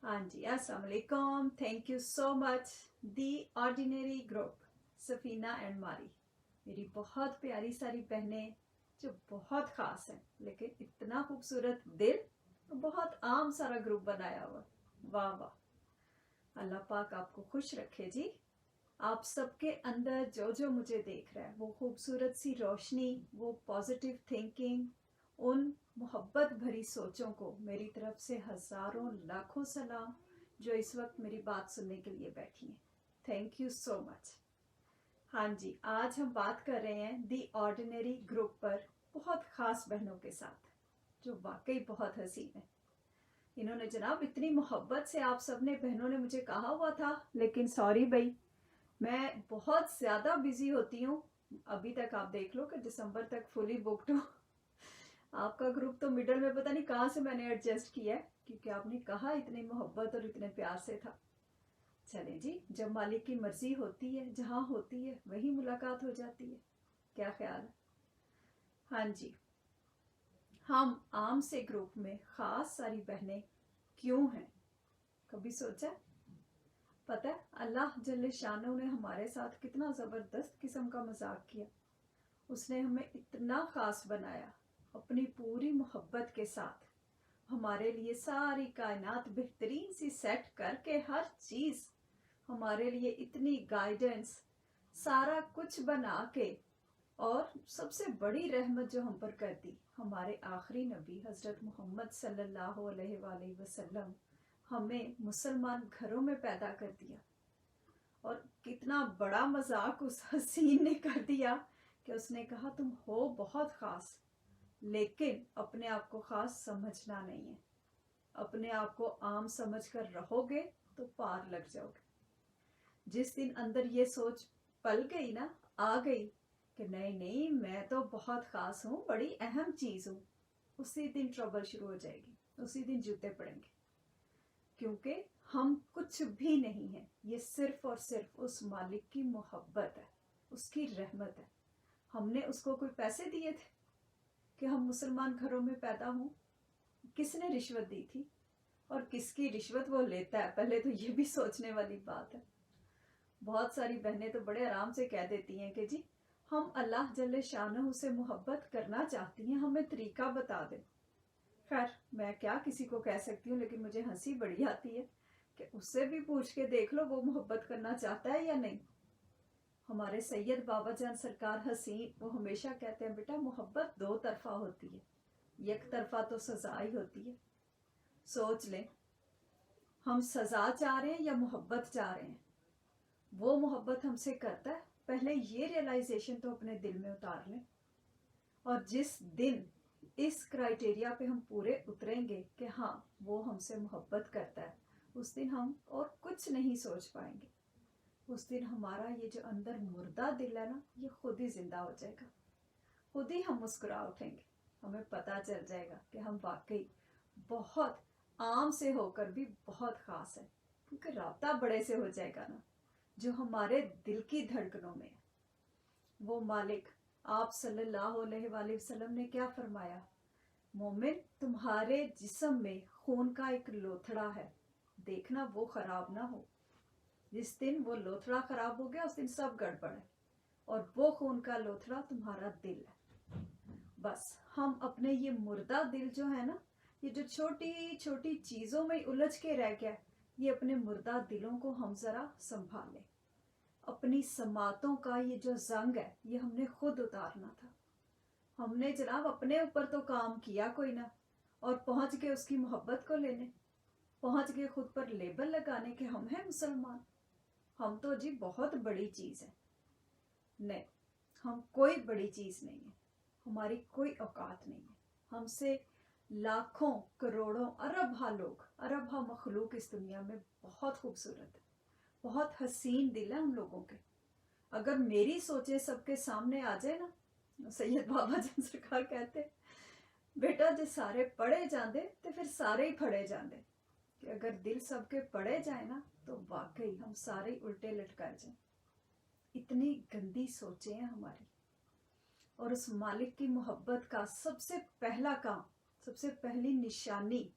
हाँ जी, अस्सलाम वालेकुम। Thank you so much. The ordinary group, Safina and मारी, मेरी बहुत प्यारी सारी बहनें जो बहुत ख़ास हैं, लेकिन इतना खूबसूरत दिल, बहुत आम सारा ग्रुप बनाया हुआ। वाह वाह, अल्लाह पाक आपको खुश रखे जी। आप सबके अंदर जो जो मुझे देख रहा है, वो खूबसूरत सी रोशनी, वो पॉजिटिव थिंकिंग, उन मोहब्बत भरी सोचों को मेरी तरफ से हज़ारों लाखों सलाम जो इस वक्त मेरी बात सुनने के लिए बैठी हैं। Thank you so much. हाँ जी, आज हम बात कर रहे हैं दी ऑर्डिनरी ग्रुप पर, बहुत ख़ास बहनों के साथ जो वाकई बहुत हसीन है। इन्होंने जनाब इतनी मोहब्बत से आप सबने बहनों ने मुझे कहा हुआ था, लेकिन सॉरी भाई, मैं बहुत ज़्यादा बिजी होती हूँ। अभी तक आप देख लो कि दिसंबर तक फुली बुकड हूँ। आपका ग्रुप तो मिडल में पता नहीं कहाँ से मैंने एडजस्ट किया है, क्योंकि आपने कहा इतनी मोहब्बत और इतने प्यार से था। चले जी, जब मालिक की मर्जी होती है, जहाँ होती है वही मुलाकात हो जाती है। क्या ख्याल है? हाँ जी, हम आम से ग्रुप में खास सारी बहनें क्यों हैं, कभी सोचा? पता है अल्लाह जल्ले शानो ने हमारे साथ कितना ज़बरदस्त किस्म का मजाक किया। उसने हमें इतना ख़ास बनाया, अपनी पूरी मोहब्बत के साथ हमारे लिए सारी कायनात बेहतरीन सी सेट करके, हर चीज़ हमारे लिए इतनी गाइडेंस, सारा कुछ बना के, और सबसे बड़ी रहमत जो हम पर कर दी, हमारे आखिरी नबी हज़रत मोहम्मद सल्लल्लाहु अलैहि वसल्लम, हमें मुसलमान घरों में पैदा कर दिया। और कितना बड़ा मजाक उस हसीन ने कर दिया कि उसने कहा तुम हो बहुत ख़ास, लेकिन अपने आप को ख़ास समझना नहीं है। अपने आप को आम समझ कर रहोगे तो पार लग जाओगे। जिस दिन अंदर ये सोच पल गई ना, आ गई कि नहीं नहीं मैं तो बहुत ख़ास हूँ, बड़ी अहम चीज़ हूँ, उसी दिन ट्रबल शुरू हो जाएगी, उसी दिन जूते पड़ेंगे। क्योंकि हम कुछ भी नहीं है, ये सिर्फ और सिर्फ उस मालिक की मोहब्बत है, उसकी रहमत है। हमने उसको कोई पैसे दिए थे कि हम मुसलमान घरों में पैदा हों? किसने रिश्वत दी थी और किसकी रिश्वत वो लेता है, पहले तो ये भी सोचने वाली बात है। बहुत सारी बहनें तो बड़े आराम से कह देती हैं कि जी हम अल्लाह जल्ले शानहू से मोहब्बत करना चाहती हैं, हमें तरीका बता दें। खैर मैं क्या किसी को कह सकती हूँ, लेकिन मुझे हंसी बड़ी आती है कि उससे भी पूछ के देख लो वो मोहब्बत करना चाहता है या नहीं। हमारे सैयद बाबा जान सरकार हसीन, वो हमेशा कहते हैं बेटा मोहब्बत दो तरफा होती है, एक तरफा तो सजा ही होती है। सोच लें, हम सजा चाह रहे हैं या मोहब्बत चाह रहे हैं। वो मोहब्बत हमसे करता है, पहले ये रियलाइजेशन तो अपने दिल में उतार लें। और जिस दिन इस क्राइटेरिया पे हम पूरे उतरेंगे कि हाँ वो हमसे मोहब्बत करता है, उस दिन हम और कुछ नहीं सोच पाएंगे। उस दिन हमारा ये जो अंदर मुर्दा दिल है ना, ये खुद ही जिंदा हो जाएगा, खुद ही हम मुस्कुरा उठेंगे। हमें पता चल जाएगा कि हम वाकई बहुत आम से होकर भी बहुत ख़ास है, क्योंकि राब्ता बड़े से हो जाएगा ना, जो हमारे दिल की धड़कनों में है। वो मालिक आप सल्लल्लाहु अलैहि वसल्लम ने क्या फरमाया? मोमिन, तुम्हारे जिस्म में खून का एक लोथड़ा है, देखना वो खराब ना हो। जिस दिन वो लोथड़ा खराब हो गया, उस दिन सब गड़बड़ है। और वो खून का लोथड़ा तुम्हारा दिल है। बस हम अपने ये मुर्दा दिल जो है ना, ये जो छोटी छोटी चीज़ों में उलझ के रह गया, ये अपने मुर्दा दिलों को हम ज़रा संभालें। अपनी समातों का ये जो जंग है, ये हमने खुद उतारना था। हमने जनाब अपने ऊपर तो काम किया कोई ना, और पहुंच गए उसकी मोहब्बत को लेने, पहुंच गए खुद पर लेबल लगाने के हम हैं मुसलमान, हम तो जी बहुत बड़ी चीज़ है। नहीं, हम कोई बड़ी चीज़ नहीं है, हमारी कोई औकात नहीं है। हमसे लाखों करोड़ों अरब लोग, अरब मखलूक इस दुनिया में बहुत खूबसूरत है, बहुत हसीन दिल है उन लोगों के। अगर मेरी सोचे सबके सामने आ जाए ना, सैयद बाबा जन सरकार कहते बेटा जे सारे पढ़े जाते तो फिर सारे ही फड़े जाते, कि अगर दिल सबके पढ़े जाए ना तो वाकई हम सारे उल्टे लटकाए जाए। इतनी गंदी सोचें हैं हमारी। और उस मालिक की मोहब्बत का सबसे पहला काम, सबसे पहली निशानी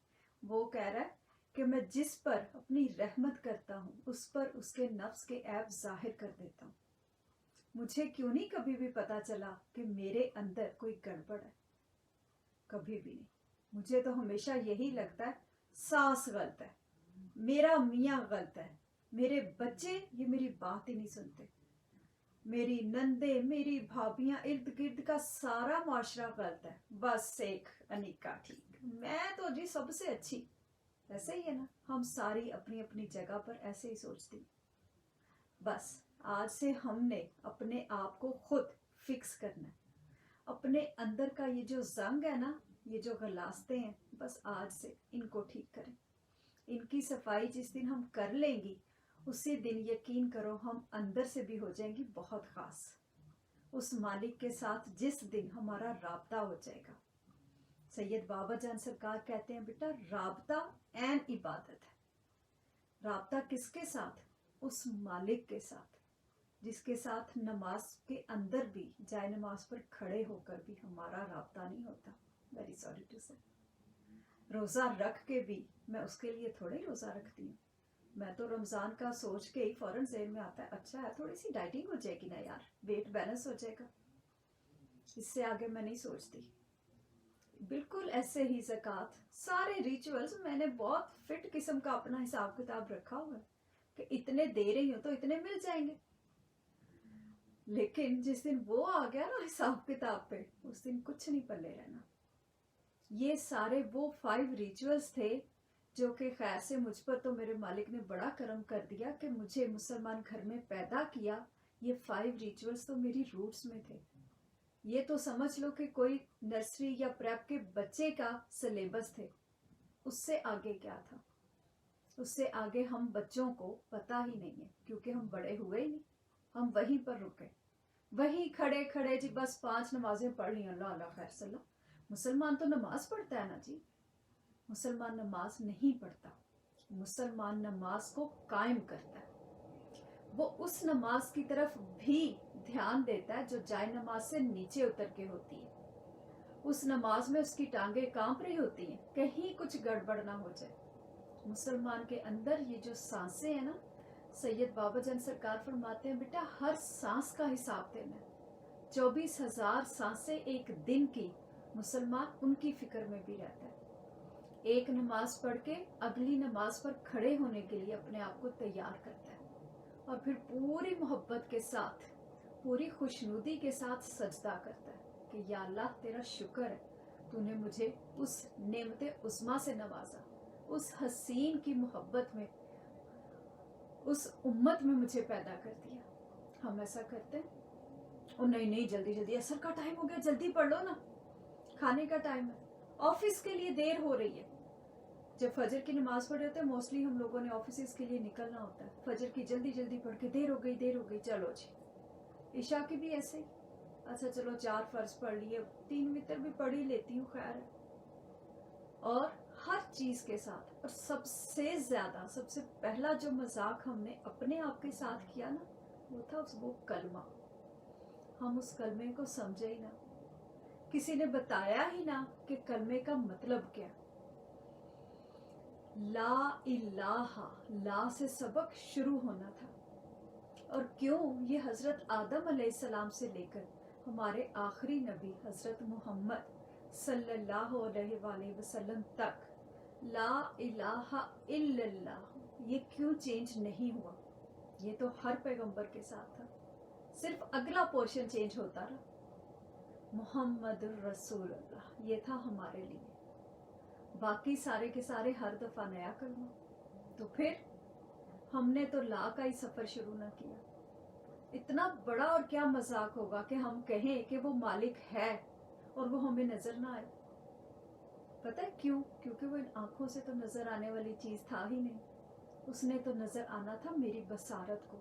वो कह रहा है کہ میں جس پر اپنی رحمت کرتا ہوں اس پر اس کے نفس کے عیب ظاہر کر دیتا ہوں. مجھے کیوں نہیں کبھی بھی پتا چلا کہ میرے اندر کوئی گڑبڑ ہے؟ کبھی بھی نہیں. مجھے تو ہمیشہ یہی لگتا ہے ساس غلط ہے, میرا میاں غلط ہے, میرے بچے یہ میری بات ہی نہیں سنتے, میری نندے, میری بھابیاں, ارد گرد کا سارا معاشرہ غلط ہے, بس ایک انیکا ٹھیک, میں تو جی سب سے اچھی. ایسے ہی ہے نا, ہم ساری اپنی اپنی جگہ پر ایسے ہی سوچتی. بس آج سے ہم نے اپنے آپ کو خود فکس کرنا ہے. اپنے اندر کا یہ جو زنگ ہے نا, یہ جو غلاستے ہیں, بس آج سے ان کو ٹھیک کریں. ان کی صفائی جس دن ہم کر لیں گی اسی دن یقین کرو ہم اندر سے بھی ہو جائیں گی بہت خاص. اس مالک کے ساتھ جس دن ہمارا رابطہ ہو جائے گا. سید بابا جان سرکار کہتے ہیں بیٹا رابطہ عین عبادت ہے. رابطہ کس کے ساتھ؟ اس مالک کے ساتھ جس کے ساتھ نماز کے اندر بھی جائے نماز پر کھڑے ہو کر بھی ہمارا رابطہ نہیں ہوتا. ویری سوری ٹو سے. روزہ رکھ کے بھی میں اس کے لیے تھوڑے ہی روزہ رکھتی ہوں. میں تو رمضان کا سوچ کے ہی فوراً ذہن میں آتا ہے اچھا ہے تھوڑی سی ڈائٹنگ ہو جائے گی نا یار, ویٹ بیلنس ہو جائے گا. اس سے آگے میں نہیں سوچتی. بالکل ایسے ہی زکوٰۃ, سارے ریچولز میں نے بہت فٹ قسم کا اپنا حساب کتاب رکھا ہوا ہے کہ اتنے دے رہی ہوں تو اتنے مل جائیں گے. لیکن جس دن وہ آ گیا نا حساب کتاب پہ, اس دن کچھ نہیں پلے رہنا. یہ سارے وہ 5 ریچولز تھے جو کہ خیر سے مجھ پر تو میرے مالک نے بڑا کرم کر دیا کہ مجھے مسلمان گھر میں پیدا کیا. یہ 5 ریچولز تو میری روٹس میں تھے. یہ تو سمجھ لو کہ کوئی نرسری یا پریپ کے بچے کا سلیبس تھے. اس سے آگے کیا تھا؟ اس سے آگے ہم بچوں کو پتا ہی نہیں ہے کیونکہ ہم بڑے ہوئے ہی نہیں. ہم وہیں پر رکے, وہیں کھڑے کھڑے جی بس 5 نمازیں پڑھ لی, اللہ اللہ خیر صلی اللہ. مسلمان تو نماز پڑھتا ہے نا جی. مسلمان نماز نہیں پڑھتا, مسلمان نماز کو قائم کرتا ہے. وہ اس نماز کی طرف بھی دھیان دیتا ہے جو جائے نماز سے نیچے اتر کے ہوتی ہے. اس نماز میں اس کی ٹانگیں کانپ رہی ہوتی ہیں کہیں کچھ گڑبڑ نہ ہو جائے. مسلمان کے اندر یہ جو سانسیں ہیں نا, سید بابا جان سرکار فرماتے ہیں بیٹا ہر سانس کا حساب دینا ہے. 24,000 سانسیں ایک دن کی, مسلمان ان کی فکر میں بھی رہتا ہے. ایک نماز پڑھ کے اگلی نماز پر کھڑے ہونے کے لیے اپنے آپ کو تیار کرتا ہے اور پھر پوری محبت کے ساتھ, پوری خوشنودی کے ساتھ سجدہ کرتا ہے کہ یا اللہ تیرا شکر ہے تو نے مجھے اس نعمت عظمیٰ سے نوازا, اس حسین کی محبت میں, اس امت میں مجھے پیدا کر دیا. ہم ایسا کرتے ہیں؟ اور نہیں جلدی جلدی اثر کا ٹائم ہو گیا, جلدی پڑھ لو نا, کھانے کا ٹائم ہے, آفس کے لیے دیر ہو رہی ہے. جب فجر کی نماز پڑھ رہے ہوتے ہیں موسٹلی ہم لوگوں نے آفیسز کے لیے نکلنا ہوتا ہے, فجر کی جلدی پڑھ کے دیر ہو گئی, چلو جی. عشاء کی بھی ایسے ہی, اچھا چلو 4 فرض پڑھ لیے, 3 وتر بھی پڑھ ہی لیتی ہوں خیر ہے. اور ہر چیز کے ساتھ, اور سب سے زیادہ سب سے پہلا جو مذاق ہم نے اپنے آپ کے ساتھ کیا نا وہ تھا وہ کلمہ. ہم اس کلمے کو سمجھے ہی نہ, کسی نے بتایا ہی نہ کہ کلمے کا مطلب کیا. لا الہ, لا سے سبق شروع ہونا تھا. اور کیوں یہ حضرت آدم علیہ السلام سے لے کر ہمارے آخری نبی حضرت محمد صلی اللہ علیہ وآلہ وسلم تک لا الہ الا اللہ, یہ کیوں چینج نہیں ہوا؟ یہ تو ہر پیغمبر کے ساتھ تھا, صرف اگلا پورشن چینج ہوتا رہا. محمد الرسول اللہ یہ تھا ہمارے لیے, باقی سارے کے سارے ہر دفعہ نیا کلمہ. تو پھر ہم نے تو لا کا ہی سفر شروع نہ کیا. اتنا بڑا اور کیا مذاق ہوگا کہ ہم کہیں کہ وہ مالک ہے اور وہ ہمیں نظر نہ آئے. پتہ ہے کیوں؟ کیونکہ وہ ان آنکھوں سے تو نظر آنے والی چیز تھا ہی نہیں. اس نے تو نظر آنا تھا میری بصارت کو,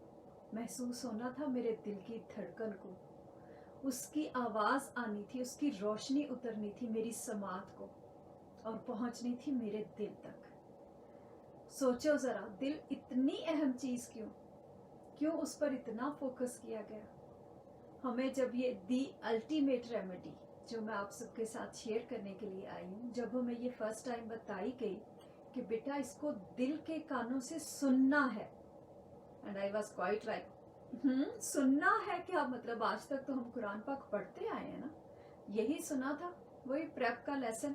محسوس ہونا تھا میرے دل کی دھڑکن کو, اس کی آواز آنی تھی, اس کی روشنی اترنی تھی میری سماعت کو اور پہنچنی تھی میرے دل تک. سوچو ذرا, دل اتنی اہم چیز کیوں اس پر اتنا فوکس کیا گیا؟ ہمیں جب یہ دی الٹیمیٹ ریمیڈی جو میں آپ سب کے ساتھ شیئر کرنے کے لیے آئی ہوں, جب ہمیں یہ فرسٹ ٹائم بتائی گئی कि बेटा इसको दिल के कानों से सुनना है। And I was quite like सुनना है क्या? मतलब आज तक तो हम कुरान पाक पढ़ते आए हैं ना, यही सुना था, वही प्रेप का लेसन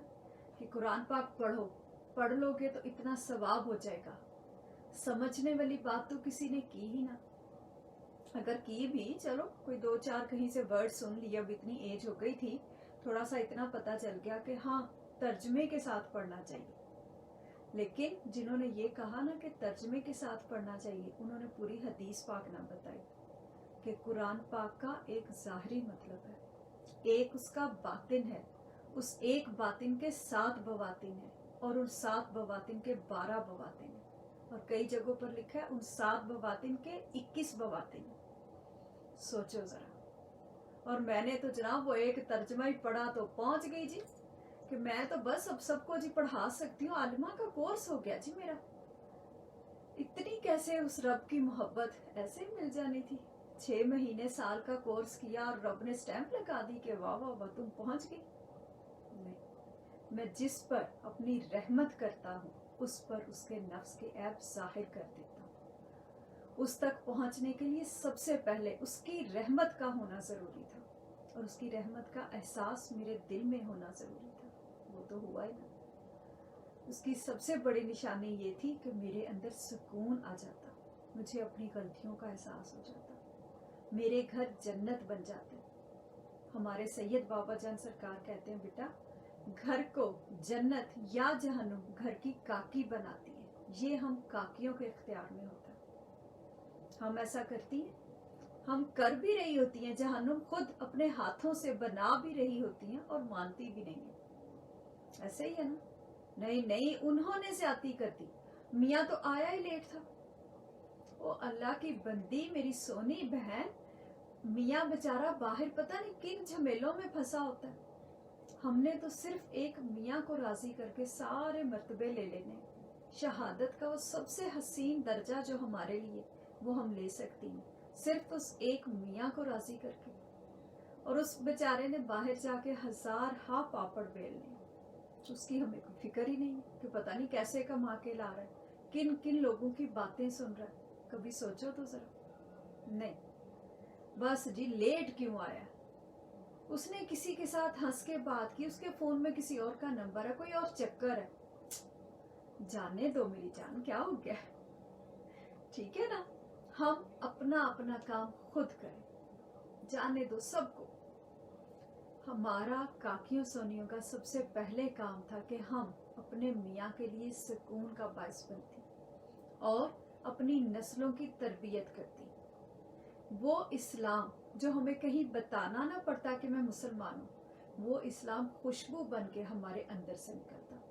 कि कुरान पाक पढ़ो, पढ़ लोगे तो इतना सवाब हो जाएगा। समझने वाली बात तो किसी ने की ही ना। अगर की भी, चलो कोई 2-4 कहीं से वर्ड सुन लिया, अब इतनी एज हो गई थी, थोड़ा सा इतना पता चल गया कि हाँ तर्जमे के साथ पढ़ना चाहिए। लेकिन जिन्होंने ये कहा ना कि तर्जमे के साथ पढ़ना चाहिए, उन्होंने पूरी हदीस पाक ना बताई कि कुरान पाक का एक ज़ाहरी मतलब है, एक उसका बातिन है, उस एक बातिन के 7 बवातिन है, और उन 7 बवातिन के 12 बवातिन है, और कई जगहों पर लिखा है उन 7 बवातिन के 21 बवातिन है। सोचो जरा। और मैंने तो जनाब वो एक तर्जमा ही पढ़ा तो पहुंच गई जी, कि मैं तो बस अब सबको जी पढ़ा सकती हूँ, आलिमा का कोर्स हो गया जी मेरा। इतनी कैसे उस रब की मोहब्बत ऐसे मिल जानी थी। 6 महीने साल का कोर्स किया और रब ने स्टैंप लगा दी कि वाह वाह वाह तुम पहुंच गई। नहीं, मैं जिस पर अपनी रहमत करता हूँ उस पर उसके नफ्स के ऐब जाहिर कर देता हूँ। उस तक पहुंचने के लिए सबसे पहले उसकी रहमत का होना जरूरी था, और उसकी रहमत का एहसास मेरे दिल में होना जरूरी था। वो तो हुआ ही ना। उसकी सबसे बड़ी निशानी ये थी कि मेरे अंदर सुकून आ जाता, मुझे अपनी गलतियों का एहसास हो जाता, मेरे घर जन्नत बन जाते। हमारे सैयद बाबा जान सरकार कहते हैं, बेटा घर को जन्नत या जहन्नुम घर की काकी बनाती है। ये हम काकियों के इख्तियार में होता है। हम ऐसा करती हैं, हम कर भी रही होती हैं, जहन्नुम खुद अपने हाथों से बना भी रही होती हैं और मानती भी नहीं है। ऐसे ही है ना? नहीं नहीं, उन्होंने ज्यादती कर दी, मियाँ तो आया ही लेट था। ओ अल्लाह की बंदी, मेरी सोनी बहन, मियाँ बेचारा बाहर पता नहीं किन झमेलों में फंसा होता है। हमने तो सिर्फ एक मियाँ को राजी करके सारे मर्तबे ले लेने। शहादत का वो सबसे हसीन दर्जा जो हमारे लिए, वो हम ले सकती हैं सिर्फ उस एक मियाँ को राजी करके। और उस बेचारे ने बाहर जाके 1000 पापड़ बेलने, उसकी हमें कोई फिक्र ही नहीं कि पता नहीं कैसे कमा के ला रहा है, किन किन लोगों की बातें सुन रहा है। कभी सोचो तो जरा। नहीं, बस जी लेट क्यों आया? उसने किसी के साथ हंस के बात की, उसके फोन में किसी और का नंबर है, कोई और चक्कर है। जाने दो मेरी जान, क्या हो गया? ठीक है ना, हम अपना अपना काम खुद करें, जाने दो सबको। हमारा काकियों सोनियों का सबसे पहले काम था कि हम अपने मियाँ के लिए सुकून का बायस बनती और अपनी नस्लों की तरबियत करती। वो इस्लाम जो हमें कहीं बताना ना पड़ता कि मैं मुसलमान हूँ, वो इस्लाम खुशबू बन के हमारे अंदर से निकलता,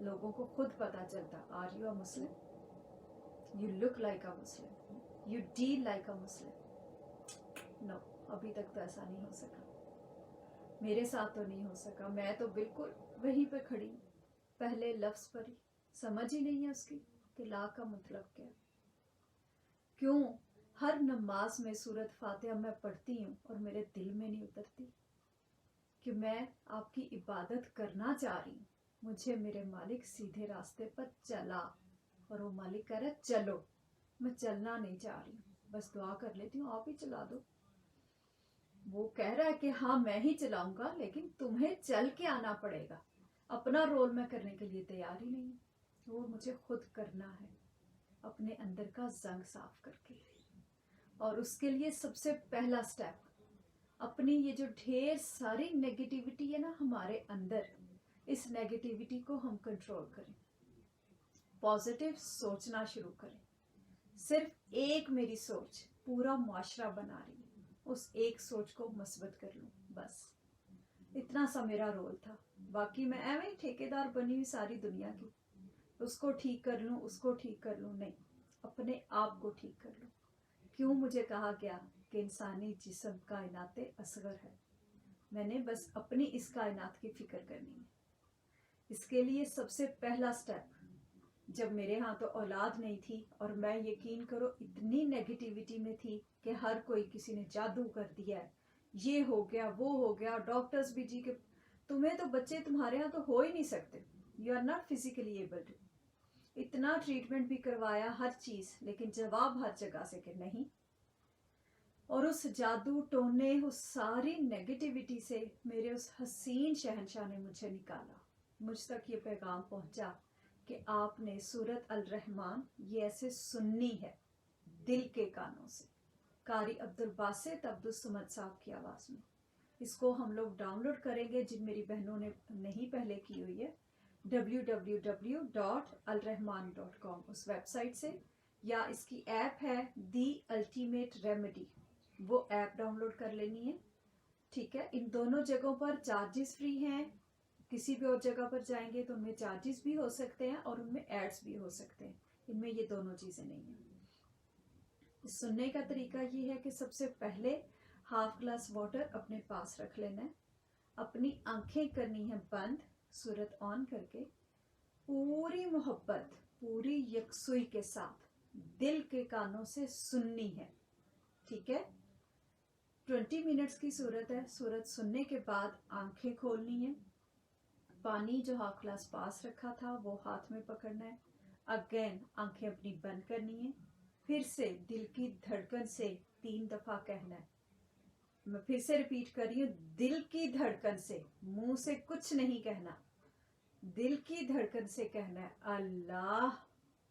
लोगों को खुद पता चलता, are you a Muslim, you look like a Muslim, you deal like a Muslim. No, अभी तक तो ऐसा नहीं हो सका, मेरे साथ तो नहीं हो सका। मैं तो बिल्कुल वहीं पे खड़ी, पहले लफ्ज पर ही समझ ही नहीं है उसकी कि ला का मतलब क्या। क्यों हर नमाज में सूरत फातिहा मैं पढ़ती हूँ और मेरे दिल में नहीं उतरती कि मैं आपकी इबादत करना चाह रही हूँ, मुझे मेरे मालिक सीधे रास्ते पर चला, और वो मालिक कह रहा है चलो, मैं चलना नहीं चाह रही हूँ, बस दुआ कर लेती हूँ आप ही चला दो। वो कह रहा है कि हाँ मैं ही चलाऊंगा, लेकिन तुम्हें चल के आना पड़ेगा, अपना रोल मैं करने के लिए तैयार ही नहीं, वो मुझे खुद करना है अपने अंदर का जंग साफ करके। और उसके लिए सबसे पहला स्टेप, अपनी ये जो ढेर सारी नेगेटिविटी है ना हमारे अंदर, इस नेगेटिविटी को हम कंट्रोल करें, पॉजिटिव सोचना शुरू करें। सिर्फ एक मेरी सोच पूरा मुआशरा बना रही है, उस एक सोच को मस्बत कर लूं, बस इतना सा मेरा रोल था। बाकी मैं एवं ही ठेकेदार बनी हुई सारी दुनिया की, उसको ठीक कर लूं, उसको ठीक कर लूं, नहीं, अपने आप को ठीक कर लूं। क्यों मुझे कहा गया कि इंसानी जिस्म कायनाते असगर है, मैंने बस अपनी इस कायनात की फिक्र करनी है। इसके लिए सबसे पहला स्टेप, जब मेरे यहाँ तो औलाद नहीं थी और मैं यकीन करो इतनी नेगेटिविटी में थी कि हर कोई किसी ने जादू कर दिया है, ये हो गया वो हो गया, डॉक्टर्स भी जी के तुम्हें तो बच्चे तुम्हारे यहाँ तो हो ही नहीं सकते, you are not physically able to. इतना ट्रीटमेंट भी करवाया, हर चीज, लेकिन जवाब हर जगह से कि नहीं। और उस जादू टोने, उस सारी नेगेटिविटी से मेरे उस हसीन शहंशाह ने मुझे निकाला। मुझ तक ये पैगाम पहुंचा कि आपने सूरत अल रहमान ये ऐसे सुननी है दिल के कानों से, कारी अब्दुल बासित अब्दुल समद साहब की आवाज में। इसको हम लोग डाउनलोड करेंगे, जिन मेरी बहनों ने नहीं पहले की हुई है, www.alrahman.com उस वेबसाइट से, या इसकी ऐप है दी अल्टीमेट रेमेडी, वो ऐप डाउनलोड कर लेनी है। ठीक है, इन दोनों जगहों पर चार्जेस फ्री हैं। किसी भी और जगह पर जाएंगे तो उनमें चार्जेस भी हो सकते हैं और उनमें एड्स भी हो सकते हैं। इनमें ये दोनों चीजें नहीं है। सुनने का तरीका ये है कि सबसे पहले हाफ ग्लास वाटर अपने पास रख लेना है, अपनी आंखें करनी है बंद, सूरत ऑन करके, पूरी मोहब्बत, पूरी यकसुई के साथ दिल के कानों से सुननी है। ठीक है, 20 मिनट्स की सूरत है। सूरत सुनने के बाद आंखें खोलनी है, पानी जो हाफ ग्लास पास रखा था वो हाथ में पकड़ना है, अगेन आंखें अपनी बंद करनी है, फिर से दिल की धड़कन से 3 दफा कहना है। मैं फिर से रिपीट कर रही हूँ, दिल की धड़कन से, मुंह से कुछ नहीं कहना, दिल की धड़कन से कहना है अल्लाह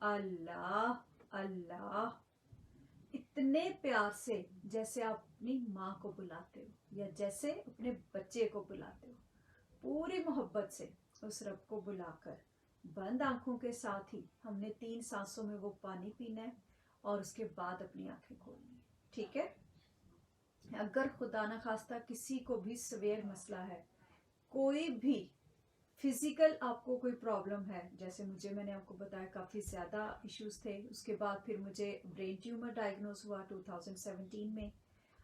अल्लाह अल्लाह, इतने प्यार से जैसे आप अपनी माँ को बुलाते हो या जैसे अपने बच्चे को बुलाते हो, पूरी मोहब्बत से उस रब को बुलाकर बंद आंखों के साथ ही हमने 3 सांसों में वो पानी पीना है और उसके बाद अपनी आंखें खोलनी है। ठीक है, अगर खुदा न खास्ता किसी को भी सवेयर मसला है, कोई भी फिजिकल आपको कोई प्रॉब्लम है, जैसे मुझे, मैंने आपको बताया काफ़ी ज़्यादा इश्यूज थे, उसके बाद फिर मुझे ब्रेन ट्यूमर डायग्नोज हुआ 2017 में,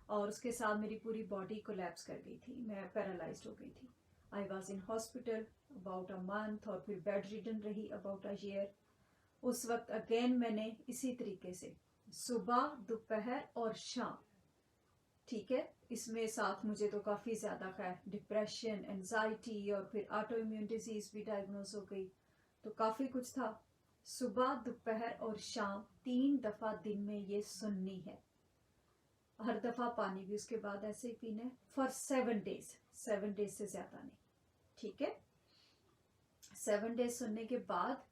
और उसके साथ मेरी पूरी बॉडी कोलैप्स कर गई थी, मैं पैरालाइज्ड हो गई थी। I was in hospital about a month और फिर बेड रिडन रही अबाउट अ ईयर। उस वक्त अगेन मैंने इसी तरीके से सुबह, दोपहर और शाम, ठीक है, इसमें साथ मुझे तो काफ़ी ज़्यादा खैर डिप्रेशन, एंजाइटी और फिर ऑटो इम्यून डिजीज भी डायग्नोज हो गई, तो काफ़ी कुछ था। सुबह, दोपहर और शाम 3 दफ़ा दिन में ये सुननी है, हर दफ़ा पानी भी उसके बाद ऐसे ही पीना है फॉर 7 डेज, 7 डेज से ज़्यादा नहीं। ठीक है, 7 डेज सुनने के बाद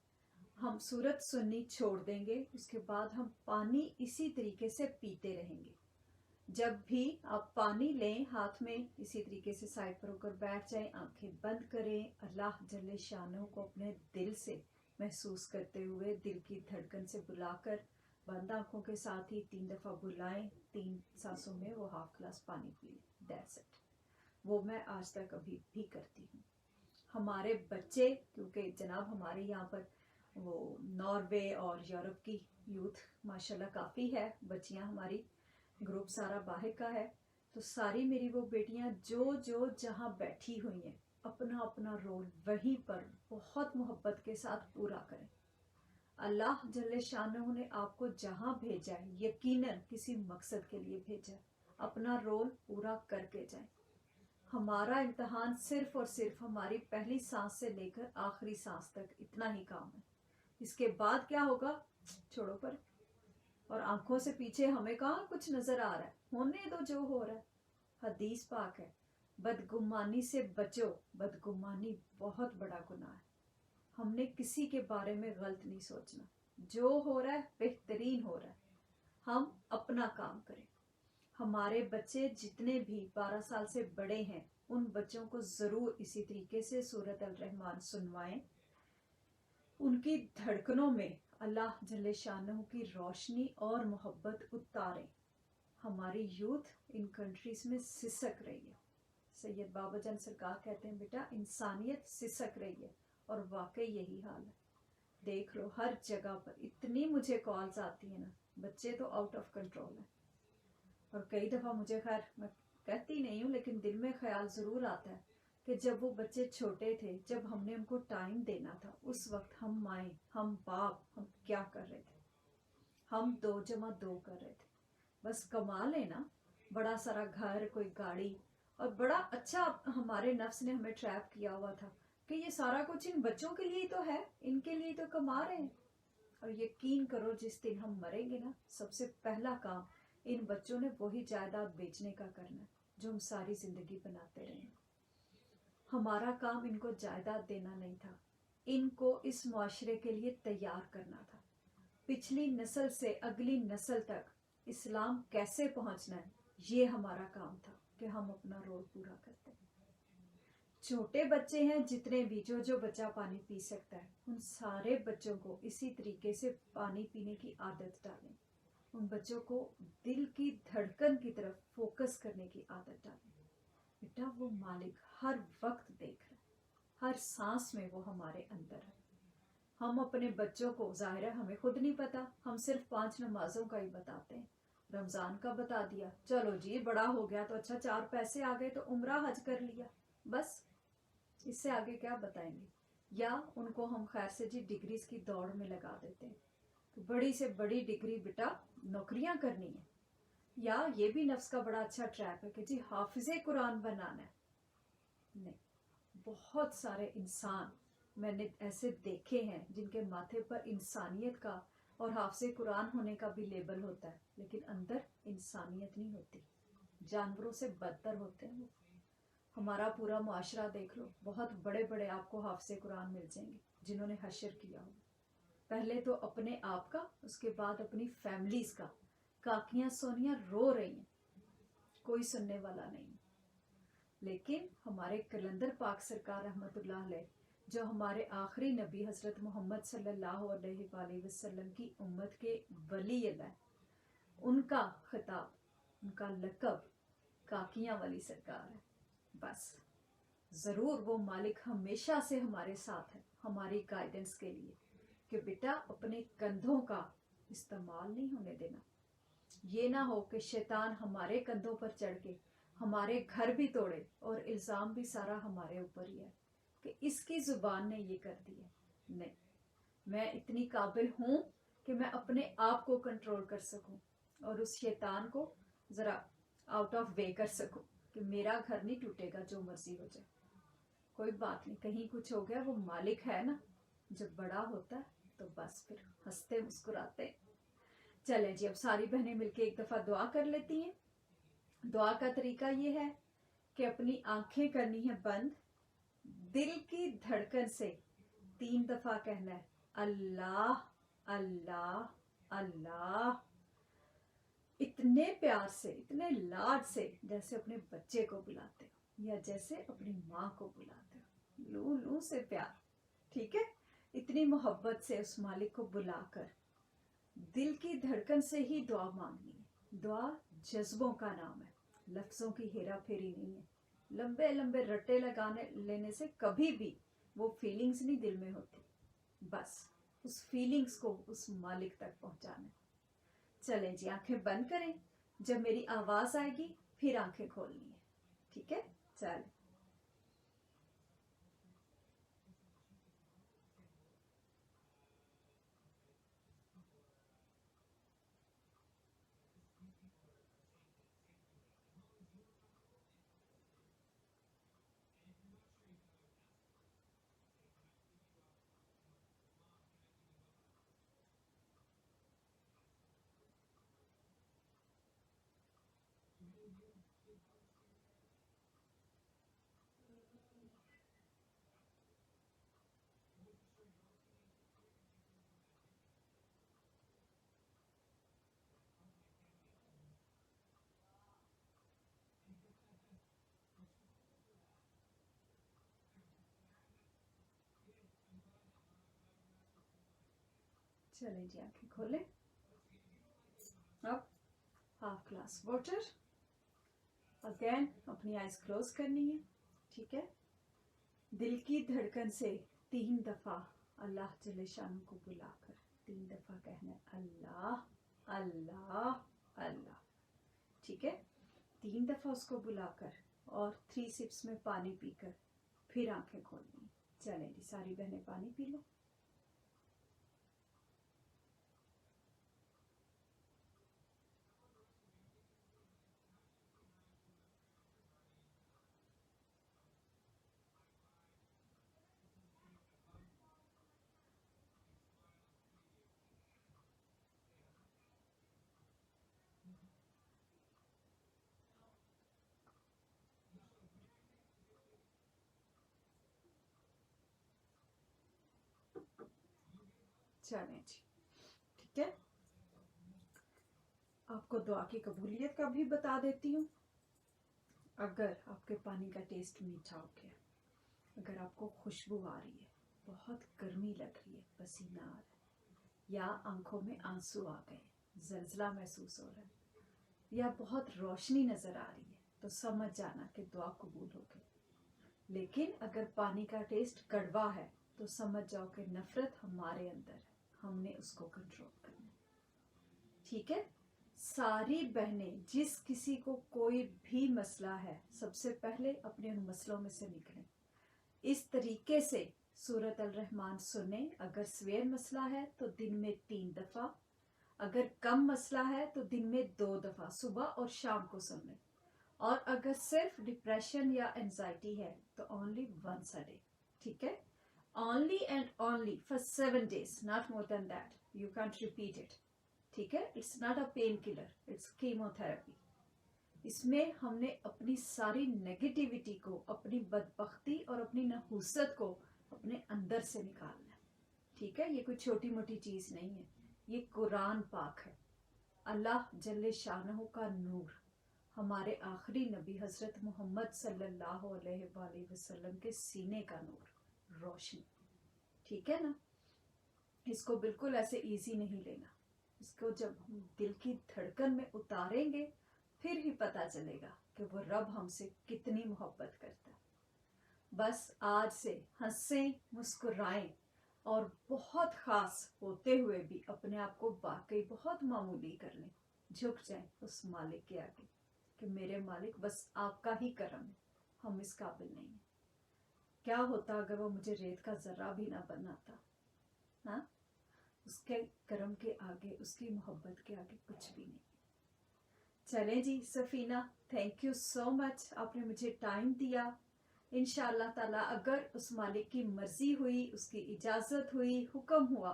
हम सूरत सुननी छोड़ देंगे, उसके बाद हम पानी इसी तरीके से पीते रहेंगे। जब भी आप पानी लें, हाथ में इसी तरीके से साइड पर होकर बैठ जाएं, आंखें बंद करें, अल्लाह जल्ले शानों को अपने दिल से महसूस करते हुए, दिल की धड़कन से बुलाकर, बंद आंखों के साथ ही 3 दफ़ा बुलाएं, 3 सांसों में वो हाफ ग्लास पानी पी लें, दैट्स इट। वो मैं आज तक अभी भी करती हूँ। हमारे बच्चे, क्योंकि जनाब हमारे यहाँ पर वो नॉर्वे और यूरोप की यूथ माशाल्लाह काफ़ी है, बच्चियाँ हमारी, ग्रुप सारा बाहर का है, तो सारी मेरी वो बेटियां जो जहाँ बैठी हुई हैं, अपना अपना रोल वहीं पर बहुत मोहब्बत के साथ पूरा करें। अल्लाह जल्ले शानहू ने आपको जहाँ भेजा है, यकीनन किसी मकसद के लिए भेजा है, अपना रोल पूरा करके जाएं। हमारा इम्तहान सिर्फ और सिर्फ हमारी पहली सांस से लेकर आखिरी सांस तक, इतना ही काम है। इसके बाद क्या होगा छोड़ो पर, और आंखों से पीछे हमें कहाँ कुछ नजर आ रहा है, होने दो जो हो रहा है। हदीस पाक है, बदगुमानी से बचो, बदगुमानी बहुत बड़ा गुनाह है। हमने किसी के बारे में गलत नहीं सोचना, जो हो रहा है बेहतरीन हो रहा है, हम अपना काम करें। हमारे बच्चे जितने भी 12 साल से बड़े हैं, उन बच्चों को जरूर इसी तरीके से सूरत अल रहमान सुनवाएं, उनकी धड़कनों में अल्लाह जल्ले शानहू की रोशनी और मोहब्बत उतारें। हमारी यूथ इन कंट्रीज में सिसक रही है। सैयद बाबा जान सरकार कहते हैं, बेटा इंसानियत सिसक रही है, और वाकई यही हाल है। देख लो हर जगह पर इतनी मुझे कॉल्स आती है ना, बच्चे तो आउट ऑफ कंट्रोल है। और कई दफ़ा मुझे, खैर मैं कहती नहीं हूँ, लेकिन दिल में ख्याल ज़रूर आता है कि जब वो बच्चे छोटे थे, जब हमने उनको टाइम देना था, उस वक्त हम माएँ, हम बाप, हम क्या कर रहे थे? हम 2 जमा 2 कर रहे थे, बस कमा लेना, बड़ा सारा घर, कोई गाड़ी, और बड़ा अच्छा हमारे नफ्स ने हमें ट्रैप किया हुआ था कि ये सारा कुछ इन बच्चों के लिए ही तो है, इनके लिए तो कमा रहे हैं। और यकीन करो जिस दिन हम मरेंगे ना, सबसे पहला काम इन बच्चों ने वही जायदाद बेचने का करना है जो हम सारी जिंदगी बनाते रहे। हमारा काम इनको जायदाद देना नहीं था, इनको इस मुआशरे के लिए तैयार करना था। पिछली नस्ल से अगली नस्ल तक इस्लाम कैसे पहुंचना है, ये हमारा काम था कि हम अपना रोल पूरा करते हैं। छोटे बच्चे हैं जितने भी, जो बच्चा पानी पी सकता है, उन सारे बच्चों को इसी तरीके से पानी पीने की आदत डालें। उन बच्चों को दिल की धड़कन की तरफ फोकस करने की आदत डालें। बेटा वो मालिक हर वक्त देख रहा है, हर सांस में वो हमारे अंदर है। हम अपने बच्चों को, जाहिर है हमें खुद नहीं पता, हम सिर्फ 5 नमाजों का ही बताते हैं, रमज़ान का बता दिया, चलो जी बड़ा हो गया तो अच्छा 4 पैसे आ गए तो उम्रा हज कर लिया, बस इससे आगे क्या बताएंगे। या उनको हम खैर से जी डिग्रीज की दौड़ में लगा देते हैं कि बड़ी से बड़ी डिग्री बेटा नौकरियां करनी है। या ये भी नफ्स का बड़ा अच्छा ट्रैप है कि जी हाफिज़े कुरान बनाना है। नहीं, बहुत सारे इंसान मैंने ऐसे देखे हैं जिनके माथे पर इंसानियत का और हाफिज़े कुरान होने का भी लेबल होता है, लेकिन अंदर इंसानियत नहीं होती, जानवरों से बदतर होते हैं वो। हमारा पूरा मुआशरा देख लो, बहुत बड़े बड़े आपको हाफिज़े कुरान मिल जाएंगे जिन्होंने हशर किया हो, पहले तो अपने आप का, उसके बाद अपनी फैमिलीज का। काकियां सोनियां रो रही हैं, कोई सुनने वाला नहीं। लेकिन हमारे कलंदर पाक सरकार रहमतुल्लाह अलैह, जो हमारे आखिरी नबी हजरत मोहम्मद सल्लल्लाहु अलैहि वसल्लम की उम्मत के वली अल्लाह, उनका खिताब, उनका लक़ब काकियां वाली सरकार है। बस ज़रूर वो मालिक हमेशा से हमारे साथ है, हमारी गाइडेंस के लिए कि बेटा अपने कंधों का इस्तेमाल नहीं होने देना। ये ना हो कि शैतान हमारे कंधों पर चढ़ के हमारे घर भी तोड़े और इल्ज़ाम भी सारा हमारे ऊपर ही है कि इसकी ज़ुबान ने ये कर दिया। नहीं, मैं इतनी काबिल हूँ कि मैं अपने आप को कंट्रोल कर सकूँ और उस शैतान को ज़रा आउट ऑफ वे कर सकूँ कि मेरा घर नहीं टूटेगा, जो मर्जी हो जाए, कोई बात नहीं, कहीं कुछ हो गया, वो मालिक है ना। जब बड़ा होता है तो बस फिर हंसते मुस्कुराते। चले जी, अब सारी बहनें मिलके एक दफ़ा दुआ कर लेती हैं। दुआ का तरीका ये है कि अपनी आंखें करनी है बंद, दिल की धड़कन से 3 दफ़ा कहना है अल्लाह अल्लाह अल्लाह, इतने प्यार से, इतने लाड से जैसे अपने बच्चे को बुलाते हो या जैसे अपनी माँ को बुलाते हो, लू लू से प्यार, ठीक है। इतनी मोहब्बत से उस मालिक को बुलाकर दिल की धड़कन से ही दुआ मांगनी है। दुआ जज्बों का नाम है, लफ्ज़ों की हेरा फेरी नहीं है। लंबे लंबे रट्टे लगाने लेने से कभी भी वो फीलिंग्स नहीं दिल में होती, बस उस फीलिंग्स को उस मालिक तक पहुंचाना है। चलें जी, आंखें बंद करें, जब मेरी आवाज़ आएगी फिर आंखें खोलनी है, ठीक है। चलें। चलें जी, आंखें खोलें। अब हाफ ग्लास वाटर, अगेन अपनी आइज क्लोज करनी है, ठीक है। दिल की धड़कन से 3 दफ़ा अल्लाह जल्ले शान को बुलाकर 3 दफ़ा कहना है अल्लाह अल्लाह अल्लाह, ठीक है। 3 दफ़ा उसको बुलाकर और 3 सिप्स में पानी पीकर फिर आंखें खोलनी। चलें जी, सारी बहनें पानी पी लो। चलें जी, ठीक है। आपको दुआ की कबूलियत का भी बता देती हूँ। अगर आपके पानी का टेस्ट मीठा हो गया, अगर आपको खुशबू आ रही है, बहुत गर्मी लग रही है, पसीना आ रहा है, या आंखों में आंसू आ गए, जलजला महसूस हो रहा है, या बहुत रोशनी नजर आ रही है, तो समझ जाना कि दुआ कबूल हो गई। लेकिन अगर पानी का टेस्ट कड़वा है तो समझ जाओ कि नफरत हमारे अंदर है, हमने उसको कंट्रोल करना है, ठीक है। सारी बहनें, जिस किसी को कोई भी मसला है, सबसे पहले अपने उन मसलों में से निकलें। इस तरीके से सूरत अल रहमान सुने। अगर सवेर मसला है तो दिन में 3 दफ़ा, अगर कम मसला है तो दिन में 2 दफ़ा, सुबह और शाम को सुन लें। और अगर सिर्फ डिप्रेशन या एंजाइटी है तो ओनली वंस अ डे, ठीक है। Only and only for 7 days, not more than that. You can't repeat it, ठीक है। It's not a pain killer, it's chemotherapy. इसमें हमने अपनी सारी नेगेटिविटी को, अपनी बदबख्ती और अपनी नहुसत को अपने अंदर से निकालना है, ठीक है। ये कोई छोटी मोटी चीज़ नहीं है, ये कुरान पाक है, अल्लाह जल्ले शानहू का नूर, हमारे आखिरी नबी हजरत मोहम्मद सल्लल्लाहु अलैहि वसल्लम के सीने का नूर, रोशनी, ठीक है ना। इसको बिल्कुल ऐसे इजी नहीं लेना। इसको जब हम दिल की धड़कन में उतारेंगे फिर ही पता चलेगा कि वो रब हमसे कितनी मोहब्बत करता है। बस आज से हंसें, मुस्कुराएं और बहुत खास होते हुए भी अपने आप को वाकई बहुत मामूली कर लें। झुक जाएं उस मालिक के आगे कि मेरे मालिक, बस आपका ही करम है, हम इस काबिल नहीं हैं। क्या होता अगर वो मुझे रेत का जर्रा भी ना बनाता, हाँ। उसके करम के आगे, उसकी मोहब्बत के आगे कुछ भी नहीं। चलें जी Safina, thank you so much, आपने मुझे टाइम दिया। इंशाअल्लाह ताला अगर उस मालिक की मर्जी हुई, उसकी इजाज़त हुई, हुक्म हुआ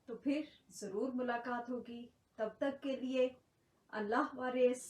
तो फिर ज़रूर मुलाकात होगी। तब तक के लिए अल्लाह वारिस।